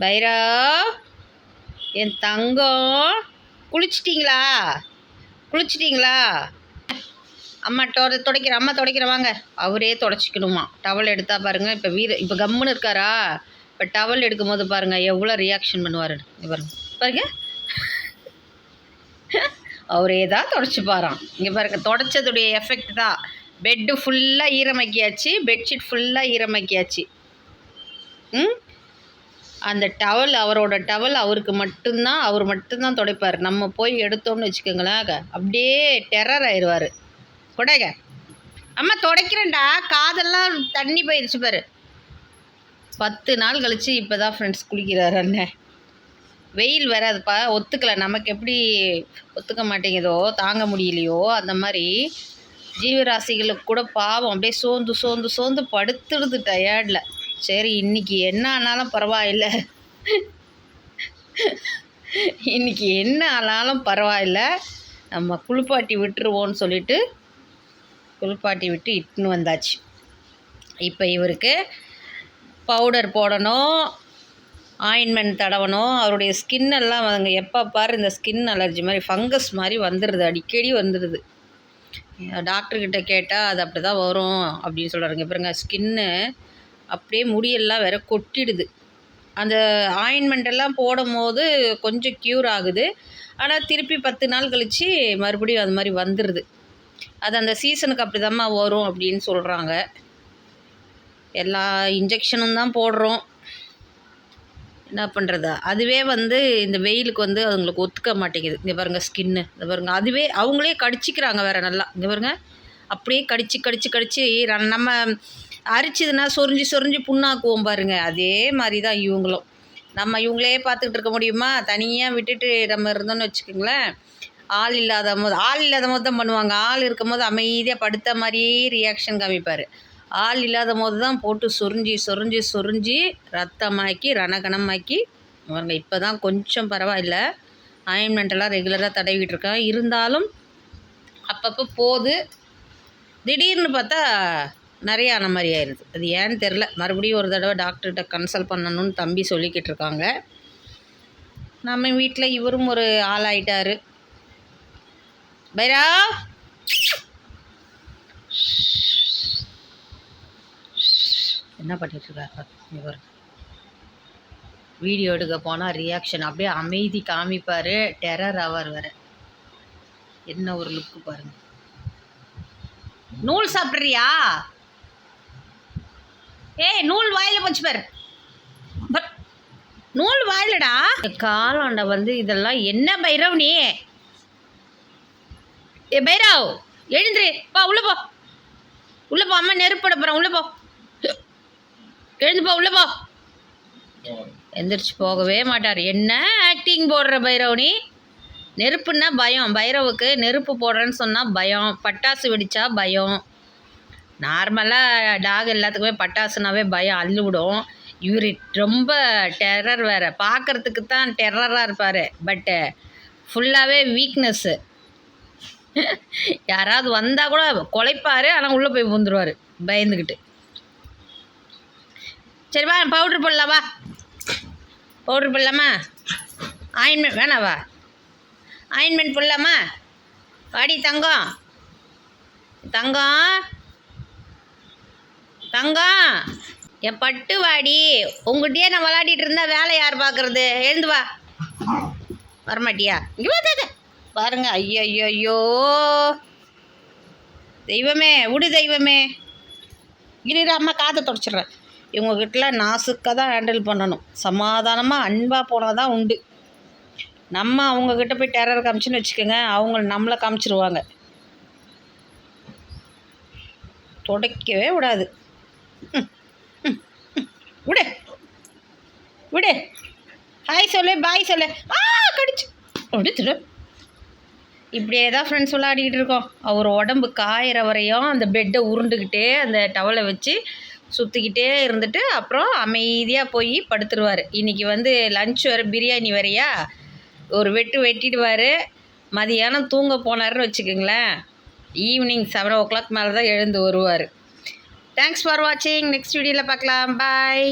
பைரா என் தங்கம் குளிச்சிட்டிங்களா? அம்மா துடைக்கிற வாங்க. அவரே தொடச்சிக்கணுமா. டவல் எடுத்தா பாருங்க. இப்போ கம்முன்னு இருக்காரா? இப்போ டவல் எடுக்கும் போது பாருங்க எவ்வளோ ரியாக்ஷன் பண்ணுவார். பாருங்க அவரே தான் தொடச்சிப்பாராம். இங்கே பாருங்க, தொடச்சதுடைய எஃபெக்ட் தான். பெட்டு ஃபுல்லாக ஈரமாக்கியாச்சு, பெட்ஷீட் ஃபுல்லாக ஈரமாக்கியாச்சு. அந்த டவல், அவரோட டவல் அவருக்கு மட்டும்தான், அவர் மட்டும்தான் துடைப்பார். நம்ம போய் எடுத்தோம்னு வச்சுக்கோங்களேன், அப்படியே டெரர் ஆயிடுவார். கொடைங்க அம்மா துடைக்கிறேன்டா, காதெல்லாம் தண்ணி போயிடுச்சு பாரு. 10 நாள் கழித்து இப்போ தான் ஃப்ரெண்ட்ஸ் குளிக்கிறார் அண்ணன். வெயில் வேறு அதுப்பா ஒத்துக்கலை. நமக்கு எப்படி ஒத்துக்க மாட்டேங்குதோ, தாங்க முடியலையோ, அந்த மாதிரி ஜீவராசிகளுக்கு கூட பாவம் அப்படியே சோர்ந்து படுத்துடுது டயர்டில். சரி, இன்றைக்கி என்ன ஆனாலும் பரவாயில்ல, நம்ம குளிப்பாட்டி விட்டுருவோன்னு சொல்லிட்டு குளிப்பாட்டி விட்டு இட்டுன்னு வந்தாச்சு. இப்போ இவருக்கு பவுடர் போடணும், ஆயின்மெண்ட் தடவணும். அவருடைய ஸ்கின்னெல்லாம் அவங்க எப்போ பாரு இந்த ஸ்கின் அலர்ஜி மாதிரி ஃபங்கஸ் மாதிரி வந்துடுது, அடிக்கடி வந்துடுது. டாக்டர்கிட்ட கேட்டால் அது அப்படி தான் வரும் அப்படின்னு சொல்கிறாங்க. பாருங்க, ஸ்கின்னு அப்படியே முடியெல்லாம் வேற கொட்டிடுது. அந்த ஆயின்மெண்ட்டெல்லாம் போடும் போது கொஞ்சம் க்யூர் ஆகுது. ஆனால் திருப்பி 10 நாள் கழித்து மறுபடியும் அது மாதிரி வந்துடுது. அது அந்த சீசனுக்கு அப்படி தாம்மா வரும் அப்படின்னு சொல்கிறாங்க. எல்லா இன்ஜெக்ஷனும் தான் போடுறோம், என்ன பண்ணுறது. அதுவே இந்த வெயிலுக்கு அதுங்களுக்கு ஒத்துக்க மாட்டேங்குது. இங்கே பாருங்கள் ஸ்கின்னு, இந்த பாருங்கள், அதுவே அவங்களே கடிச்சிக்கிறாங்க வேறு நல்லா. இங்கே பாருங்கள், அப்படியே கடிச்சு நம்ம அரிச்சதுன்னா சொரிஞ்சு புண்ணாக்குவோம் பாருங்கள். அதே மாதிரி தான் இவங்களும். நம்ம இவங்களே பார்த்துக்கிட்டு இருக்க முடியுமா? தனியாக விட்டுட்டு நம்ம இருந்தோம்னு வச்சுக்கோங்களேன். ஆள் இல்லாத போது தான் பண்ணுவாங்க. ஆள் இருக்கும் போது அமைதியாக படுத்த மாதிரியே ரியாக்ஷன் காமிப்பார். ஆள் இல்லாத போது தான் போட்டு சொரிஞ்சு ரத்தமாக்கி ரணகணமாக்கி அவங்க. இப்போ தான் கொஞ்சம் பரவாயில்ல, ஆயின்மெண்ட்டெல்லாம் ரெகுலராக தடவிக்கிட்டு இருக்கேன். இருந்தாலும் அப்பப்போ போகுது. திடீர்னு பார்த்தா நிறைய ஆன மாதிரி ஆயிடுது. அது ஏன்னு தெரில. மறுபடியும் ஒரு தடவை டாக்டர்கிட்ட கன்சல்ட் பண்ணணும்னு தம்பி சொல்லிக்கிட்டு இருக்காங்க. நம்ம வீட்டில் இவரும் ஒரு ஆள் ஆயிட்டார். பைரா என்ன பண்ணிட்டுருக்காரு இவர்? வீடியோ எடுக்க போனால் ரியாக்ஷன் அப்படியே அமைதி காமிப்பார், டெரர் ஆவார் வேறு. என்ன ஒரு லுக்கு பாருங்க. நூல் சாப்பிட்றியா? ஏய், நூல் வாயில் போச்சு பாரு. நூல் வாயிலடா. காலாண்ட இதெல்லாம் என்ன பைரவ் நீ? ஏ பைரவ், எழுந்துரு, பா உள்ள போ. அம்மா நெருப்பட போகிறேன், உள்ள போ. எழுந்து போ, உள்ள போ. எந்திரிச்சு போகவே மாட்டார். என்ன ஆக்டிங் போடுற பைரவ் நீ? நெருப்புன்னா பயம். பைரவுக்கு நெருப்பு போடுறேன்னு சொன்னால் பயம், பட்டாசு வெடித்தா பயம். நார்மலாக டாக் எல்லாத்துக்குமே பட்டாசுனாவே பயம், அள்ளு விடும். இவர் ரொம்ப டெரர் வேறு. பார்க்குறதுக்கு தான் டெரராக இருப்பார், பட்டு ஃபுல்லாகவே வீக்னஸ்ஸு. யாராவது வந்தால் கூட குலைப்பார், ஆனால் உள்ளே போய் பூந்துருவார் பயந்துக்கிட்டு. சரி வா, பவுட்ரு போடலாம், வா பவுட்ரு போடலாமா? ஆயின்மெண்ட் வேணாவா? ஆயின்மெண்ட் போடலாமா? வாடி தங்கம், என் பட்டு வாடி. உங்கள்கிட்டயே நான் விளையாடிட்டு இருந்தா வேலை யார் பார்க்குறது? எழுந்து வா. வரமாட்டியா? இங்கே பாருங்க. ஐயோ தெய்வமே, விடு தெய்வமே. இரு, அம்மா காற்றை தொடச்சிட்றேன். இவங்ககிட்டலாம் நாசுக்காக தான் ஹேண்டில் பண்ணணும். சமாதானமாக அன்பாக போனால் தான் உண்டு. நம்ம அவங்கக்கிட்ட போய் டெரர் காமிச்சுன்னு வச்சுக்கோங்க, அவங்க நம்மளை காமிச்சிருவாங்க. துடைக்கவே விடாது. விடு, ஹாய் சொல்லு, பாய் சொல்லு. கடிச்சு அப்படி இப்படியே தான் ஃப்ரெண்ட்ஸ் விளையாடிக்கிட்டு இருக்கோம். அவர் உடம்பு காயிற வரையும் அந்த பெட்டை உருண்டுக்கிட்டே அந்த டவலை வச்சு சுற்றிக்கிட்டே இருந்துட்டு அப்புறம் அமைதியாக போய் படுத்துருவார். இன்றைக்கி லன்ச் வேறு, பிரியாணி வேறையா, ஒரு வெட்டிடுவார். மதியானம் தூங்க போனார்னு வச்சுக்கோங்களேன், ஈவினிங் 7 o'clock மேலே தான் எழுந்து வருவார். தேங்க்ஸ் ஃபார் வாட்சிங். நெக்ஸ்ட் வீடியோவில் பார்க்கலாம். பாய்.